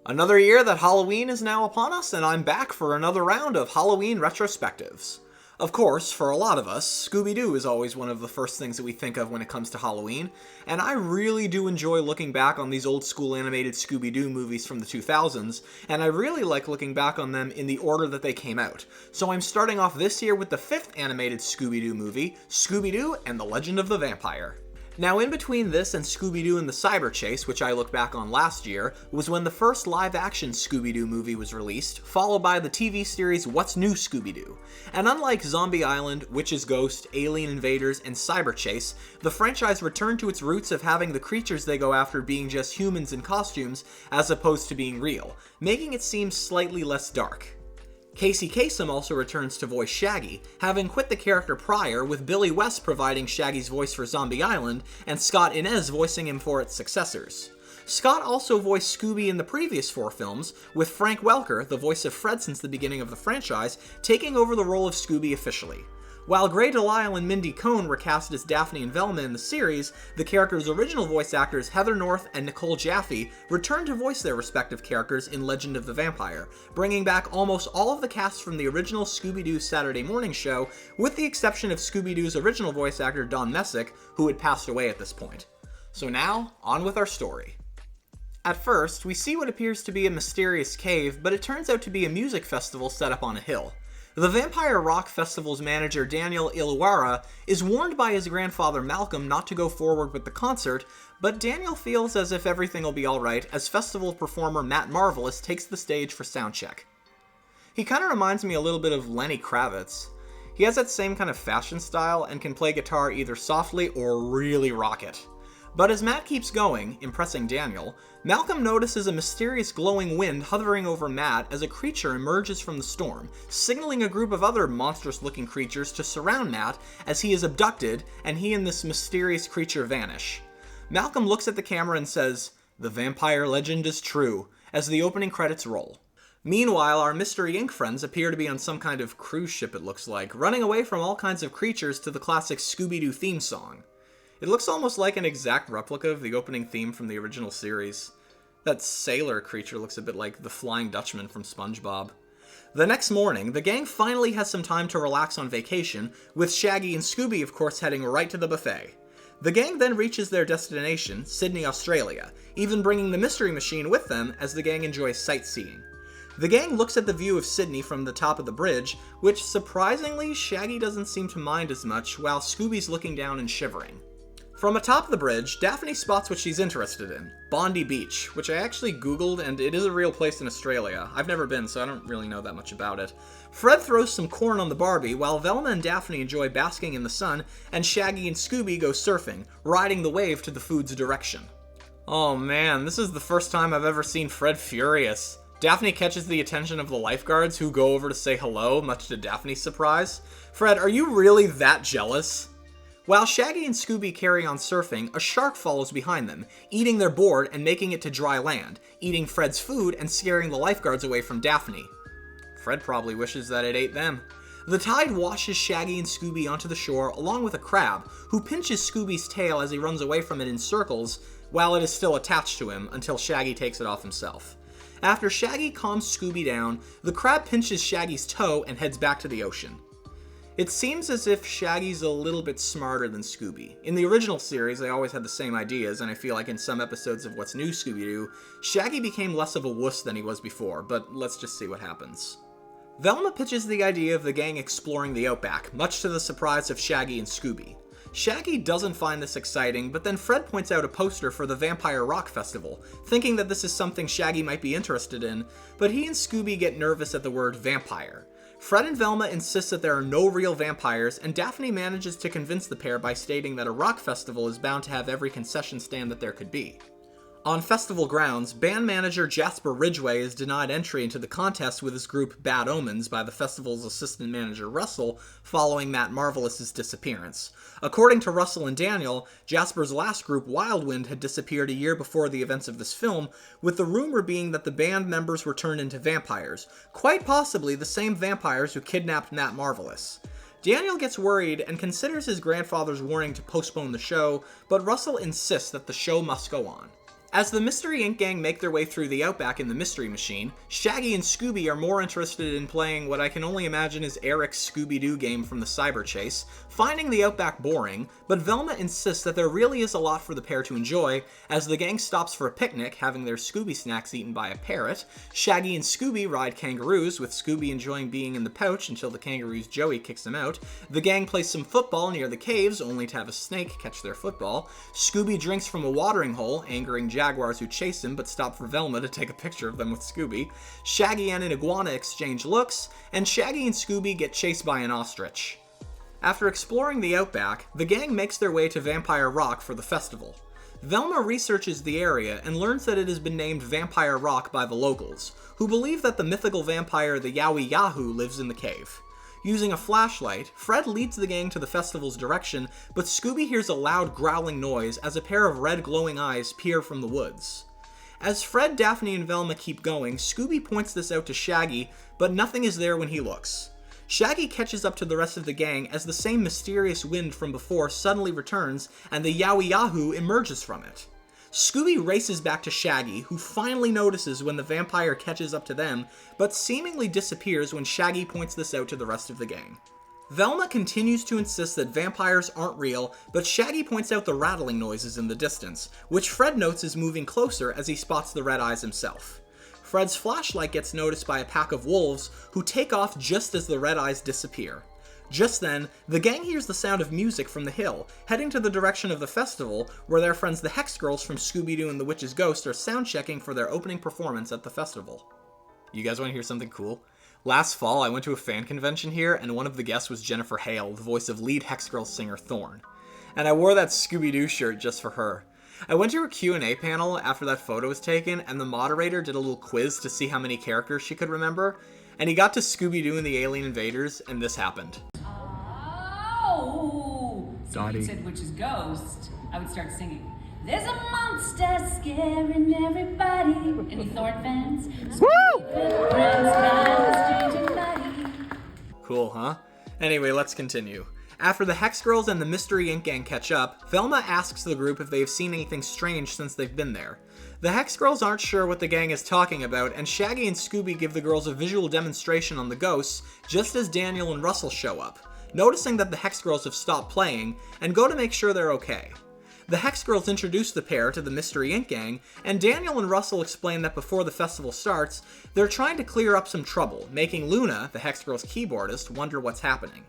Another year that Halloween is now upon us, and I'm back for another round of Halloween retrospectives. Of course, for a lot of us, Scooby Doo is always one of the first things that we think of when it comes to Halloween, and I really do enjoy looking back on these old school animated Scooby Doo movies from the 2000s, and I really like looking back on them in the order that they came out. So I'm starting off this year with the 5th animated Scooby Doo movie, Scooby Doo and the Legend of the Vampire. Now, in between this and Scooby-Doo and the Cyber Chase, which I look back on last year, was when the first live-action Scooby-Doo movie was released, followed by the TV series What's New Scooby-Doo. And unlike Zombie Island, Witch's Ghost, Alien Invaders, and Cyber Chase, the franchise returned to its roots of having the creatures they go after being just humans in costumes, as opposed to being real, making it seem slightly less dark. Casey Kasem also returns to voice Shaggy, having quit the character prior, with Billy West providing Shaggy's voice for Zombie Island, and Scott Inez voicing him for its successors. Scott also voiced Scooby in the previous 4 films, with Frank Welker, the voice of Fred since the beginning of the franchise, taking over the role of Scooby officially. While Grey DeLisle and Mindy Cohn were cast as Daphne and Velma in the series, the characters' original voice actors Heather North and Nicole Jaffe returned to voice their respective characters in Legend of the Vampire, bringing back almost all of the cast from the original Scooby-Doo Saturday morning show, with the exception of Scooby-Doo's original voice actor Don Messick, who had passed away at this point. So now, on with our story. At first, we see what appears to be a mysterious cave, but it turns out to be a music festival set up on a hill. The Vampire Rock Festival's manager Daniel Illawarra is warned by his grandfather Malcolm not to go forward with the concert, but Daniel feels as if everything will be alright as festival performer Matt Marvelous takes the stage for soundcheck. He kinda reminds me a little bit of Lenny Kravitz. He has that same kind of fashion style and can play guitar either softly or really rock it. But as Matt keeps going, impressing Daniel, Malcolm notices a mysterious glowing wind hovering over Matt as a creature emerges from the storm, signaling a group of other monstrous-looking creatures to surround Matt as he is abducted and he and this mysterious creature vanish. Malcolm looks at the camera and says, "The vampire legend is true," as the opening credits roll. Meanwhile, our Mystery Inc. friends appear to be on some kind of cruise ship, it looks like, running away from all kinds of creatures to the classic Scooby-Doo theme song. It looks almost like an exact replica of the opening theme from the original series. That sailor creature looks a bit like the Flying Dutchman from SpongeBob. The next morning, the gang finally has some time to relax on vacation, with Shaggy and Scooby of course heading right to the buffet. The gang then reaches their destination, Sydney, Australia, even bringing the Mystery Machine with them as the gang enjoys sightseeing. The gang looks at the view of Sydney from the top of the bridge, which surprisingly Shaggy doesn't seem to mind as much, while Scooby's looking down and shivering. From atop the bridge, Daphne spots what she's interested in, Bondi Beach, which I actually googled, and it is a real place in Australia. I've never been, so I don't really know that much about it. Fred throws some corn on the Barbie, while Velma and Daphne enjoy basking in the sun, and Shaggy and Scooby go surfing, riding the wave to the food's direction. Oh man, this is the first time I've ever seen Fred furious. Daphne catches the attention of the lifeguards, who go over to say hello, much to Daphne's surprise. Fred, are you really that jealous? While Shaggy and Scooby carry on surfing, a shark follows behind them, eating their board and making it to dry land, eating Fred's food and scaring the lifeguards away from Daphne. Fred probably wishes that it ate them. The tide washes Shaggy and Scooby onto the shore along with a crab, who pinches Scooby's tail as he runs away from it in circles, while it is still attached to him until Shaggy takes it off himself. After Shaggy calms Scooby down, the crab pinches Shaggy's toe and heads back to the ocean. It seems as if Shaggy's a little bit smarter than Scooby. In the original series, they always had the same ideas, and I feel like in some episodes of What's New Scooby-Doo, Shaggy became less of a wuss than he was before, but let's just see what happens. Velma pitches the idea of the gang exploring the outback, much to the surprise of Shaggy and Scooby. Shaggy doesn't find this exciting, but then Fred points out a poster for the Vampire Rock Festival, thinking that this is something Shaggy might be interested in, but he and Scooby get nervous at the word vampire. Fred and Velma insist that there are no real vampires, and Daphne manages to convince the pair by stating that a rock festival is bound to have every concession stand that there could be. On festival grounds, band manager Jasper Ridgway is denied entry into the contest with his group Bad Omens by the festival's assistant manager Russell following Matt Marvelous's disappearance. According to Russell and Daniel, Jasper's last group Wildwind had disappeared a year before the events of this film, with the rumor being that the band members were turned into vampires, quite possibly the same vampires who kidnapped Matt Marvelous. Daniel gets worried and considers his grandfather's warning to postpone the show, but Russell insists that the show must go on. As the Mystery Inc. gang make their way through the Outback in the Mystery Machine, Shaggy and Scooby are more interested in playing what I can only imagine is Eric's Scooby Doo game from the Cyber Chase, finding the Outback boring, but Velma insists that there really is a lot for the pair to enjoy. As the gang stops for a picnic, having their Scooby snacks eaten by a parrot, Shaggy and Scooby ride kangaroos, with Scooby enjoying being in the pouch until the kangaroo's Joey kicks him out. The gang plays some football near the caves, only to have a snake catch their football. Scooby drinks from a watering hole, angering jaguars who chase him but stop for Velma to take a picture of them with Scooby. Shaggy and an iguana exchange looks, and Shaggy and Scooby get chased by an ostrich. After exploring the Outback, the gang makes their way to Vampire Rock for the festival. Velma researches the area and learns that it has been named Vampire Rock by the locals, who believe that the mythical vampire the Yowie Yahoo lives in the cave. Using a flashlight, Fred leads the gang to the festival's direction, but Scooby hears a loud growling noise as a pair of red glowing eyes peer from the woods. As Fred, Daphne, and Velma keep going, Scooby points this out to Shaggy, but nothing is there when he looks. Shaggy catches up to the rest of the gang as the same mysterious wind from before suddenly returns and the Yowie Yahoo emerges from it. Scooby races back to Shaggy, who finally notices when the vampire catches up to them, but seemingly disappears when Shaggy points this out to the rest of the gang. Velma continues to insist that vampires aren't real, but Shaggy points out the rattling noises in the distance, which Fred notes is moving closer as he spots the red eyes himself. Fred's flashlight gets noticed by a pack of wolves, who take off just as the red eyes disappear. Just then, the gang hears the sound of music from the hill, heading to the direction of the festival, where their friends the Hex Girls from Scooby Doo and the Witch's Ghost are sound-checking for their opening performance at the festival. You guys want to hear something cool? Last fall, I went to a fan convention here, and one of the guests was Jennifer Hale, the voice of lead Hex Girls singer Thorne. And I wore that Scooby Doo shirt just for her. I went to her Q&A panel after that photo was taken, and the moderator did a little quiz to see how many characters she could remember, and he got to Scooby Doo and the Alien Invaders, and this happened. Oh! So when you said Witch's Ghost, I would start singing. There's a monster scaring everybody. Any Thorne fans? Woo! Cool, huh? Anyway, let's continue. After the Hex Girls and the Mystery Inc. gang catch up, Velma asks the group if they have seen anything strange since they've been there. The Hex Girls aren't sure what the gang is talking about, and Shaggy and Scooby give the girls a visual demonstration on the ghosts just as Daniel and Russell show up, noticing that the Hex Girls have stopped playing, and go to make sure they're okay. The Hex Girls introduce the pair to the Mystery Inc. gang, and Daniel and Russell explain that before the festival starts, they're trying to clear up some trouble, making Luna, the Hex Girls' keyboardist, wonder what's happening.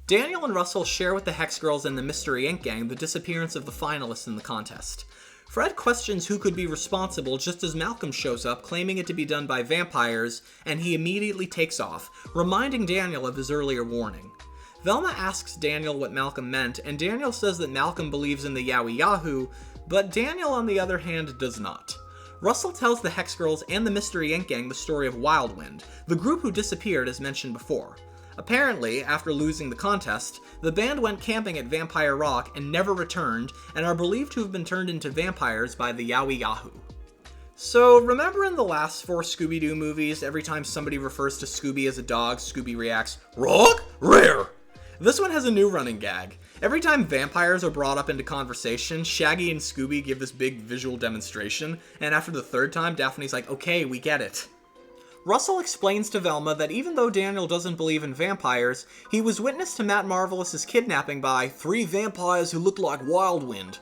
Daniel and Russell share with the Hex Girls and the Mystery Inc. gang the disappearance of the finalists in the contest. Fred questions who could be responsible just as Malcolm shows up, claiming it to be done by vampires, and he immediately takes off, reminding Daniel of his earlier warning. Velma asks Daniel what Malcolm meant, and Daniel says that Malcolm believes in the Yowie Yahoo, but Daniel, on the other hand, does not. Russell tells the Hex Girls and the Mystery Inc. gang the story of Wildwind, the group who disappeared as mentioned before. Apparently, after losing the contest, the band went camping at Vampire Rock and never returned, and are believed to have been turned into vampires by the Yowie Yahoo. So, remember in the last 4 Scooby Doo movies, every time somebody refers to Scooby as a dog, Scooby reacts, "Rock? Rare!" This one has a new running gag. Every time vampires are brought up into conversation, Shaggy and Scooby give this big visual demonstration, and after the 3rd time, Daphne's like, "Okay, we get it." Russell explains to Velma that even though Daniel doesn't believe in vampires, he was witness to Matt Marvelous's kidnapping by 3 vampires who looked like Wildwind.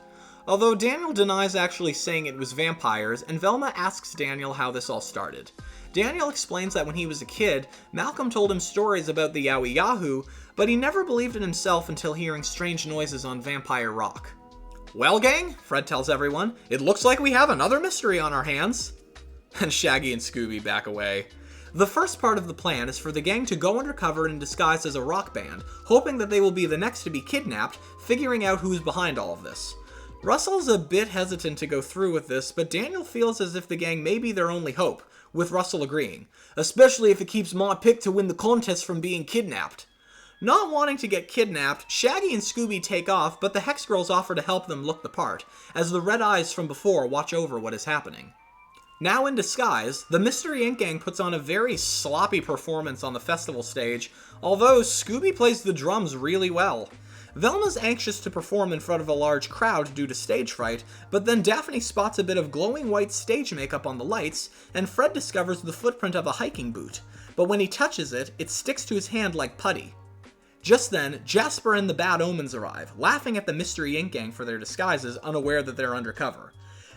Although Daniel denies actually saying it was vampires, and Velma asks Daniel how this all started. Daniel explains that when he was a kid, Malcolm told him stories about the Yowie Yahoo, but he never believed in himself until hearing strange noises on Vampire Rock. "Well, gang," Fred tells everyone, "it looks like we have another mystery on our hands." And Shaggy and Scooby back away. The first part of the plan is for the gang to go undercover and disguise as a rock band, hoping that they will be the next to be kidnapped, figuring out who's behind all of this. Russell's a bit hesitant to go through with this, but Daniel feels as if the gang may be their only hope, with Russell agreeing, especially if it keeps my pick to win the contest from being kidnapped. Not wanting to get kidnapped, Shaggy and Scooby take off, but the Hex Girls offer to help them look the part, as the red eyes from before watch over what is happening. Now in disguise, the Mystery Inc. gang puts on a very sloppy performance on the festival stage, although Scooby plays the drums really well. Velma's anxious to perform in front of a large crowd due to stage fright, but then Daphne spots a bit of glowing white stage makeup on the lights, and Fred discovers the footprint of a hiking boot. But when he touches it, it sticks to his hand like putty. Just then, Jasper and the Bad Omens arrive, laughing at the Mystery Inc. gang for their disguises, unaware that they're undercover.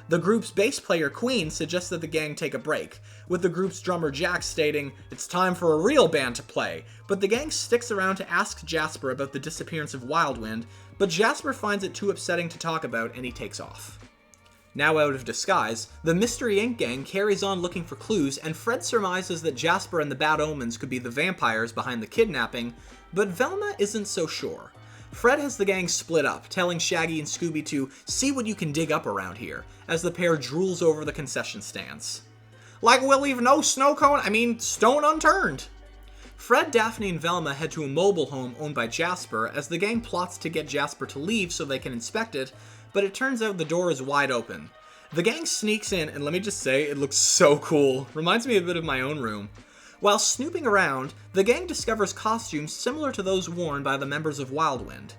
The group's bass player Queen suggests that the gang take a break, with the group's drummer Jack stating, "It's time for a real band to play," but the gang sticks around to ask Jasper about the disappearance of Wildwind, but Jasper finds it too upsetting to talk about and he takes off. Now out of disguise, the Mystery Inc. gang carries on looking for clues, and Fred surmises that Jasper and the Bad Omens could be the vampires behind the kidnapping, but Velma isn't so sure. Fred has the gang split up, telling Shaggy and Scooby to see what you can dig up around here, as the pair drools over the concession stands. Like we'll leave no stone unturned! Fred, Daphne, and Velma head to a mobile home owned by Jasper as the gang plots to get Jasper to leave so they can inspect it, but it turns out the door is wide open. The gang sneaks in, and let me just say, it looks so cool. Reminds me a bit of my own room. While snooping around, the gang discovers costumes similar to those worn by the members of Wildwind.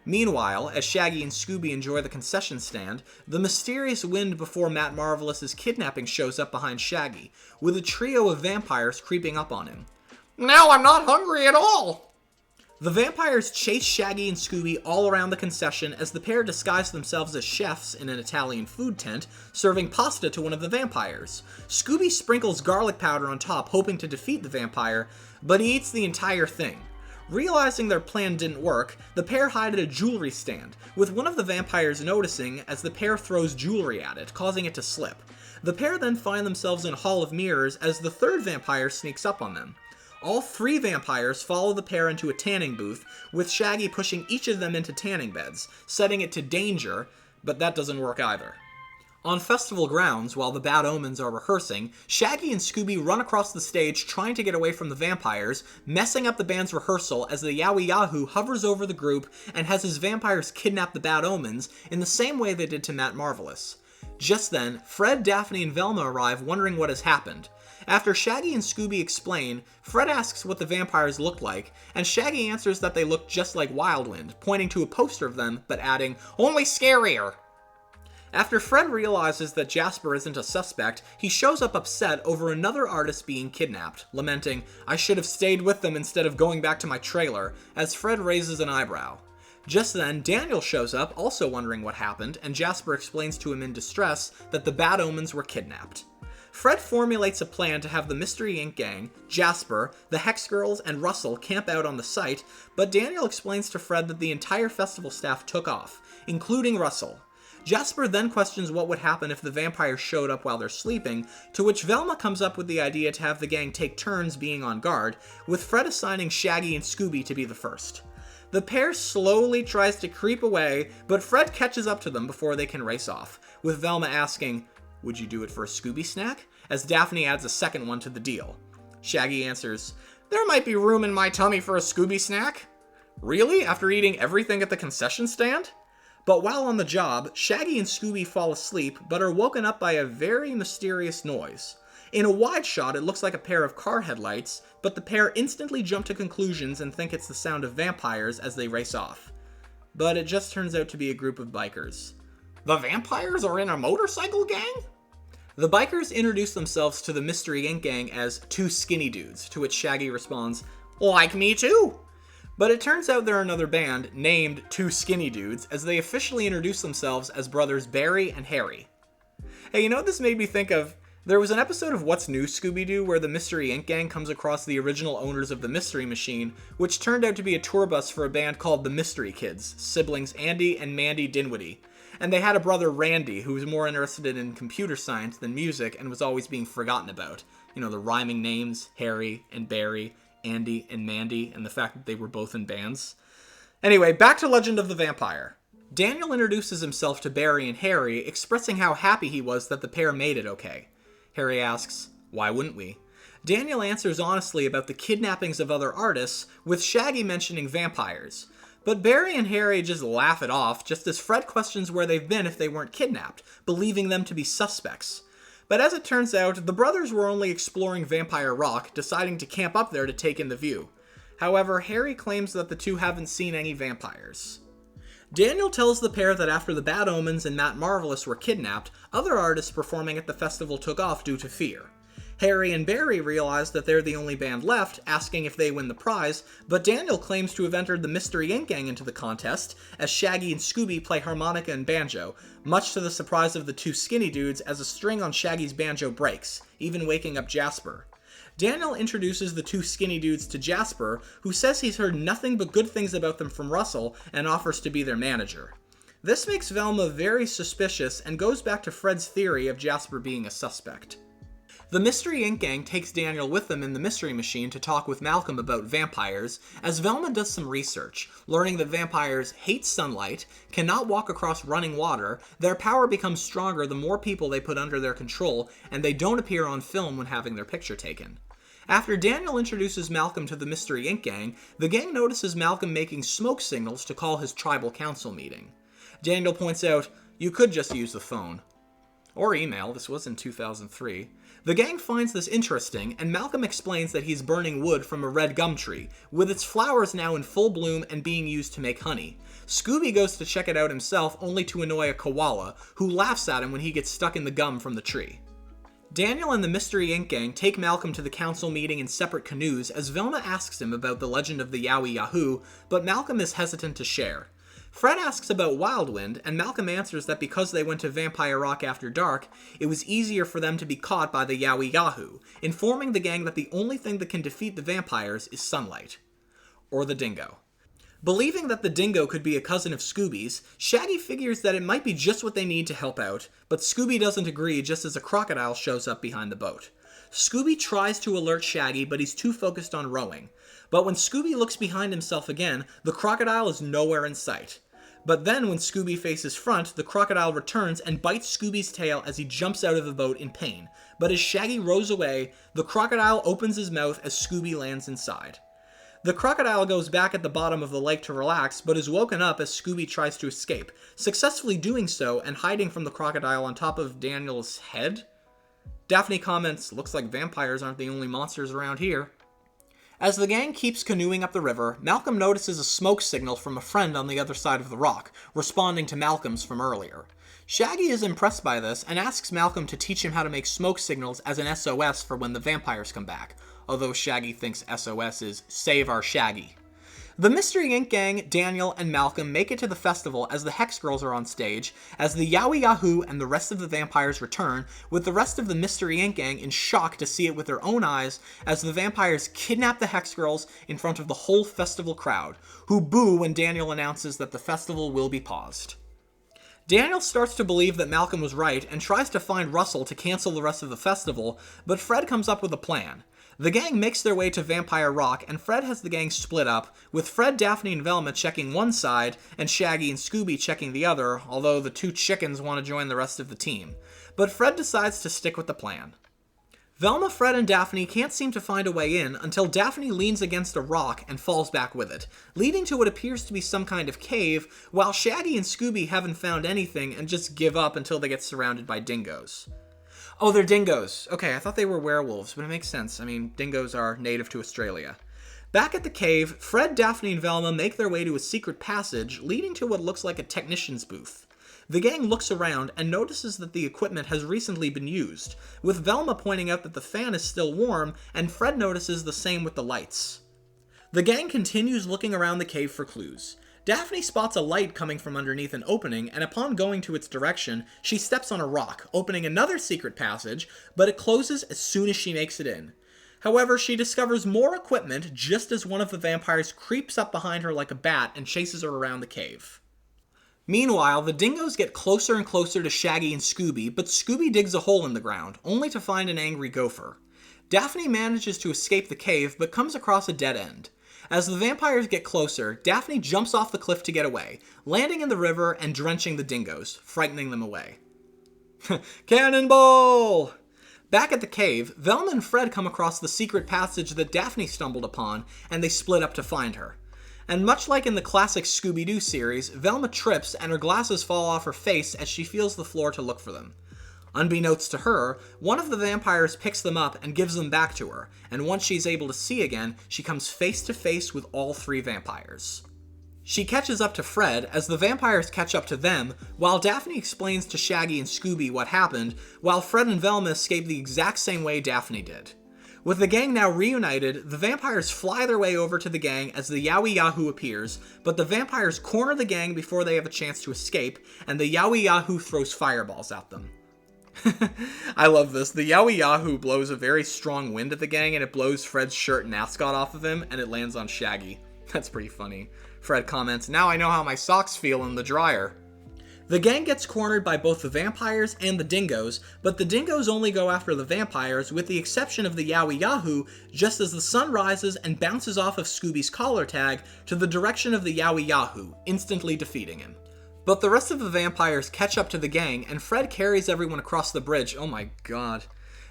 Meanwhile, as Shaggy and Scooby enjoy the concession stand, the mysterious wind before Matt Marvelous's kidnapping shows up behind Shaggy, with a trio of vampires creeping up on him. Now I'm not hungry at all! The vampires chase Shaggy and Scooby all around the concession as the pair disguise themselves as chefs in an Italian food tent, serving pasta to one of the vampires. Scooby sprinkles garlic powder on top, hoping to defeat the vampire, but he eats the entire thing. Realizing their plan didn't work, the pair hide at a jewelry stand, with one of the vampires noticing as the pair throws jewelry at it, causing it to slip. The pair then find themselves in a hall of mirrors as the third vampire sneaks up on them. All three vampires follow the pair into a tanning booth, with Shaggy pushing each of them into tanning beds, setting it to danger, but that doesn't work either. On festival grounds, while the Bad Omens are rehearsing, Shaggy and Scooby run across the stage trying to get away from the vampires, messing up the band's rehearsal as the Yowie Yahoo hovers over the group and has his vampires kidnap the Bad Omens in the same way they did to Matt Marvelous. Just then, Fred, Daphne, and Velma arrive wondering what has happened. After Shaggy and Scooby explain, Fred asks what the vampires look like, and Shaggy answers that they look just like Wildwind, pointing to a poster of them, but adding, "Only scarier!" After Fred realizes that Jasper isn't a suspect, he shows up upset over another artist being kidnapped, lamenting, "I should have stayed with them instead of going back to my trailer," as Fred raises an eyebrow. Just then, Daniel shows up, also wondering what happened, and Jasper explains to him in distress that the Bad Omens were kidnapped. Fred formulates a plan to have the Mystery Inc. gang, Jasper, the Hex Girls, and Russell camp out on the site, but Daniel explains to Fred that the entire festival staff took off, including Russell. Jasper then questions what would happen if the vampires showed up while they're sleeping, to which Velma comes up with the idea to have the gang take turns being on guard, with Fred assigning Shaggy and Scooby to be the first. The pair slowly tries to creep away, but Fred catches up to them before they can race off, with Velma asking, "Would you do it for a Scooby snack?" as Daphne adds a second one to the deal. Shaggy answers, "There might be room in my tummy for a Scooby snack." Really? After eating everything at the concession stand? But while on the job, Shaggy and Scooby fall asleep, but are woken up by a very mysterious noise. In a wide shot, it looks like a pair of car headlights, but the pair instantly jump to conclusions and think it's the sound of vampires as they race off. But it just turns out to be a group of bikers. The vampires are in a motorcycle gang? The bikers introduce themselves to the Mystery Inc. gang as two skinny dudes, to which Shaggy responds, "Like me too!" But it turns out they're another band named Two Skinny Dudes, as they officially introduce themselves as brothers Barry and Harry. Hey, you know what this made me think of? There was an episode of What's New, Scooby Doo, where the Mystery Inc. gang comes across the original owners of the Mystery Machine, which turned out to be a tour bus for a band called the Mystery Kids, siblings Andy and Mandy Dinwiddie. And they had a brother Randy, who was more interested in computer science than music and was always being forgotten about. You know, the rhyming names, Harry and Barry, Andy and Mandy, and the fact that they were both in bands. Anyway, back to Legend of the Vampire. Daniel introduces himself to Barry and Harry, expressing how happy he was that the pair made it okay. Harry asks, "Why wouldn't we?" Daniel answers honestly about the kidnappings of other artists, with Shaggy mentioning vampires. But Barry and Harry just laugh it off, just as Fred questions where they've been if they weren't kidnapped, believing them to be suspects. But as it turns out, the brothers were only exploring Vampire Rock, deciding to camp up there to take in the view. However, Harry claims that the two haven't seen any vampires. Daniel tells the pair that after the Bad Omens and Matt Marvelous were kidnapped, other artists performing at the festival took off due to fear. Harry and Barry realize that they're the only band left, asking if they win the prize, but Daniel claims to have entered the Mystery Inc. Gang into the contest, as Shaggy and Scooby play harmonica and banjo, much to the surprise of the two skinny dudes as a string on Shaggy's banjo breaks, even waking up Jasper. Daniel introduces the two skinny dudes to Jasper, who says he's heard nothing but good things about them from Russell and offers to be their manager. This makes Velma very suspicious and goes back to Fred's theory of Jasper being a suspect. The Mystery Inc. Gang takes Daniel with them in the Mystery Machine to talk with Malcolm about vampires, as Velma does some research, learning that vampires hate sunlight, cannot walk across running water, their power becomes stronger the more people they put under their control, and they don't appear on film when having their picture taken. After Daniel introduces Malcolm to the Mystery Inc. Gang, the gang notices Malcolm making smoke signals to call his tribal council meeting. Daniel points out, "You could just use the phone." Or email, this was in 2003. The gang finds this interesting, and Malcolm explains that he's burning wood from a red gum tree, with its flowers now in full bloom and being used to make honey. Scooby goes to check it out himself, only to annoy a koala, who laughs at him when he gets stuck in the gum from the tree. Daniel and the Mystery Inc. Gang take Malcolm to the council meeting in separate canoes as Velma asks him about the legend of the Yowie Yahoo, but Malcolm is hesitant to share. Fred asks about Wildwind, and Malcolm answers that because they went to Vampire Rock after dark, it was easier for them to be caught by the Yowie Yahoo, informing the gang that the only thing that can defeat the vampires is sunlight. Or the dingo. Believing that the dingo could be a cousin of Scooby's, Shaggy figures that it might be just what they need to help out, but Scooby doesn't agree just as a crocodile shows up behind the boat. Scooby tries to alert Shaggy, but he's too focused on rowing. But when Scooby looks behind himself again, the crocodile is nowhere in sight. But then when Scooby faces front, the crocodile returns and bites Scooby's tail as he jumps out of the boat in pain. But as Shaggy rows away, the crocodile opens his mouth as Scooby lands inside. The crocodile goes back at the bottom of the lake to relax, but is woken up as Scooby tries to escape, successfully doing so and hiding from the crocodile on top of Daniel's head? Daphne comments, "Looks like vampires aren't the only monsters around here." As the gang keeps canoeing up the river, Malcolm notices a smoke signal from a friend on the other side of the rock, responding to Malcolm's from earlier. Shaggy is impressed by this and asks Malcolm to teach him how to make smoke signals as an SOS for when the vampires come back, although Shaggy thinks SOS is Save Our Shaggy. The Mystery Inc. Gang, Daniel, and Malcolm make it to the festival as the Hex Girls are on stage, as the Yowie Yahoo and the rest of the vampires return, with the rest of the Mystery Inc. Gang in shock to see it with their own eyes as the vampires kidnap the Hex Girls in front of the whole festival crowd, who boo when Daniel announces that the festival will be paused. Daniel starts to believe that Malcolm was right and tries to find Russell to cancel the rest of the festival, but Fred comes up with a plan. The gang makes their way to Vampire Rock, and Fred has the gang split up, with Fred, Daphne, and Velma checking one side, and Shaggy and Scooby checking the other, although the two chickens want to join the rest of the team. But Fred decides to stick with the plan. Velma, Fred, and Daphne can't seem to find a way in until Daphne leans against a rock and falls back with it, leading to what appears to be some kind of cave, while Shaggy and Scooby haven't found anything and just give up until they get surrounded by dingoes. Oh, they're dingoes. Okay, I thought they were werewolves, but it makes sense. I mean, dingoes are native to Australia. Back at the cave, Fred, Daphne, and Velma make their way to a secret passage leading to what looks like a technician's booth. The gang looks around and notices that the equipment has recently been used, with Velma pointing out that the fan is still warm, and Fred notices the same with the lights. The gang continues looking around the cave for clues. Daphne spots a light coming from underneath an opening, and upon going to its direction, she steps on a rock, opening another secret passage, but it closes as soon as she makes it in. However, she discovers more equipment just as one of the vampires creeps up behind her like a bat and chases her around the cave. Meanwhile, the dingoes get closer and closer to Shaggy and Scooby, but Scooby digs a hole in the ground, only to find an angry gopher. Daphne manages to escape the cave, but comes across a dead end. As the vampires get closer, Daphne jumps off the cliff to get away, landing in the river and drenching the dingoes, frightening them away. Cannonball! Back at the cave, Velma and Fred come across the secret passage that Daphne stumbled upon, and they split up to find her. And much like in the classic Scooby Doo series, Velma trips and her glasses fall off her face as she feels the floor to look for them. Unbeknownst to her, one of the vampires picks them up and gives them back to her, and once she's able to see again, she comes face to face with all 3 vampires. She catches up to Fred as the vampires catch up to them, while Daphne explains to Shaggy and Scooby what happened, while Fred and Velma escape the exact same way Daphne did. With the gang now reunited, the vampires fly their way over to the gang as the Yowie Yahoo appears, but the vampires corner the gang before they have a chance to escape, and the Yowie Yahoo throws fireballs at them. I love this. The Yowie Yahoo blows a very strong wind at the gang, and it blows Fred's shirt and ascot off of him, and it lands on Shaggy. That's pretty funny. Fred comments, "Now I know how my socks feel in the dryer." The gang gets cornered by both the vampires and the dingoes, but the dingoes only go after the vampires, with the exception of the Yowie Yahoo, just as the sun rises and bounces off of Scooby's collar tag to the direction of the Yowie Yahoo, instantly defeating him. But the rest of the vampires catch up to the gang, and Fred carries everyone across the bridge. Oh my god.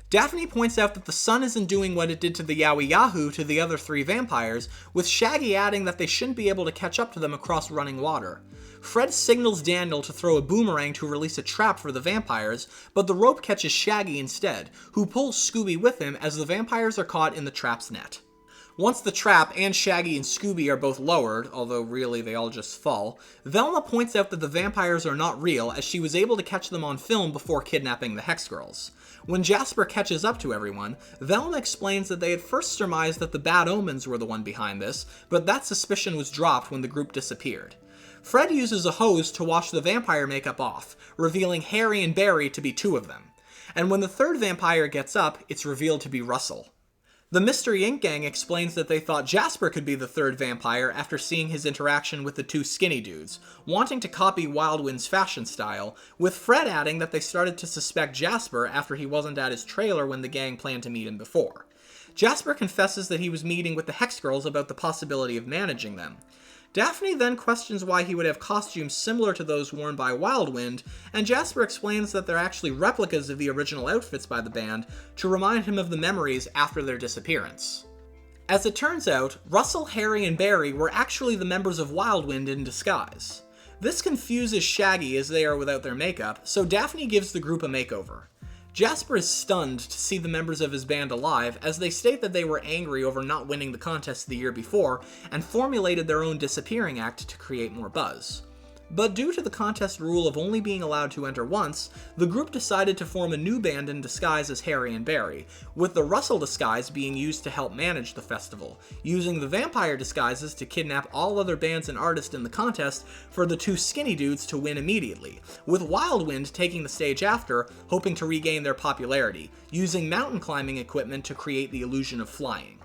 Daphne points out that the sun isn't doing what it did to the Yowie Yahoo to the other 3 vampires, with Shaggy adding that they shouldn't be able to catch up to them across running water. Fred signals Daniel to throw a boomerang to release a trap for the vampires, but the rope catches Shaggy instead, who pulls Scooby with him as the vampires are caught in the trap's net. Once the trap and Shaggy and Scooby are both lowered, although really they all just fall, Velma points out that the vampires are not real as she was able to catch them on film before kidnapping the Hex Girls. When Jasper catches up to everyone, Velma explains that they had first surmised that the Bad Omens were the one behind this, but that suspicion was dropped when the group disappeared. Fred uses a hose to wash the vampire makeup off, revealing Harry and Barry to be 2 of them. And when the 3rd vampire gets up, it's revealed to be Russell. The Mystery Inc. gang explains that they thought Jasper could be the 3rd vampire after seeing his interaction with the 2 skinny dudes, wanting to copy Wildwind's fashion style, with Fred adding that they started to suspect Jasper after he wasn't at his trailer when the gang planned to meet him before. Jasper confesses that he was meeting with the Hex Girls about the possibility of managing them. Daphne then questions why he would have costumes similar to those worn by Wildwind, and Jasper explains that they're actually replicas of the original outfits by the band to remind him of the memories after their disappearance. As it turns out, Russell, Harry, and Barry were actually the members of Wildwind in disguise. This confuses Shaggy as they are without their makeup, so Daphne gives the group a makeover. Jasper is stunned to see the members of his band alive, as they state that they were angry over not winning the contest the year before, and formulated their own disappearing act to create more buzz. But due to the contest rule of only being allowed to enter once, the group decided to form a new band in disguise as Harry and Barry, with the Russell disguise being used to help manage the festival, using the vampire disguises to kidnap all other bands and artists in the contest for the 2 skinny dudes to win immediately, with Wildwind taking the stage after, hoping to regain their popularity, using mountain climbing equipment to create the illusion of flying.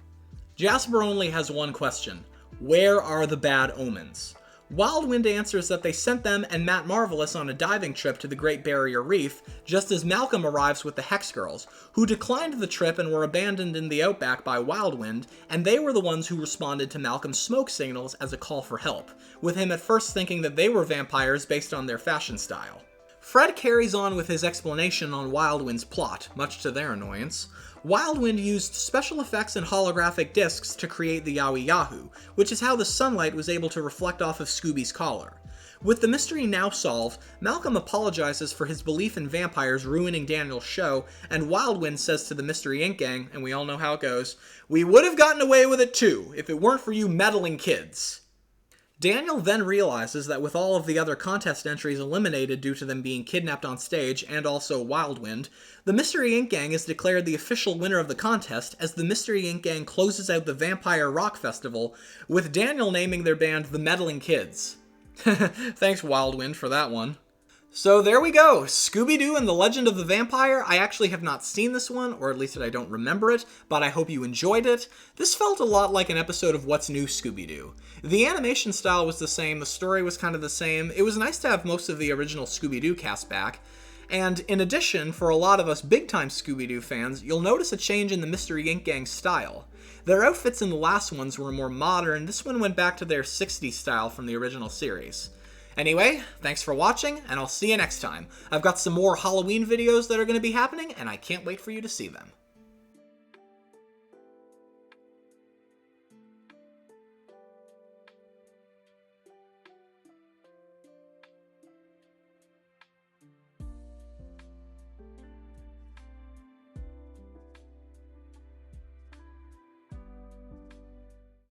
Jasper only has one question: where are the Bad Omens? Wildwind answers that they sent them and Matt Marvelous on a diving trip to the Great Barrier Reef, just as Malcolm arrives with the Hex Girls, who declined the trip and were abandoned in the outback by Wildwind, and they were the ones who responded to Malcolm's smoke signals as a call for help, with him at first thinking that they were vampires based on their fashion style. Fred carries on with his explanation on Wildwind's plot, much to their annoyance. Wildwind used special effects and holographic discs to create the Yowie Yahoo, which is how the sunlight was able to reflect off of Scooby's collar. With the mystery now solved, Malcolm apologizes for his belief in vampires ruining Daniel's show, and Wildwind says to the Mystery Inc. gang, and we all know how it goes, "We would have gotten away with it too, if it weren't for you meddling kids." Daniel then realizes that with all of the other contest entries eliminated due to them being kidnapped on stage and also Wildwind, the Mystery Inc. gang is declared the official winner of the contest as the Mystery Inc. gang closes out the Vampire Rock Festival, with Daniel naming their band the Meddling Kids. Thanks Wildwind for that one. So there we go, Scooby Doo and the Legend of the Vampire. I actually have not seen this one, or at least I don't remember it, but I hope you enjoyed it. This felt a lot like an episode of What's New Scooby Doo. The animation style was the same, the story was kind of the same. It was nice to have most of the original Scooby Doo cast back. And in addition, for a lot of us big-time Scooby Doo fans, you'll notice a change in the Mystery Inc. gang's style. Their outfits in the last ones were more modern, this one went back to their 60s style from the original series. Anyway, thanks for watching, and I'll see you next time. I've got some more Halloween videos that are going to be happening, and I can't wait for you to see them.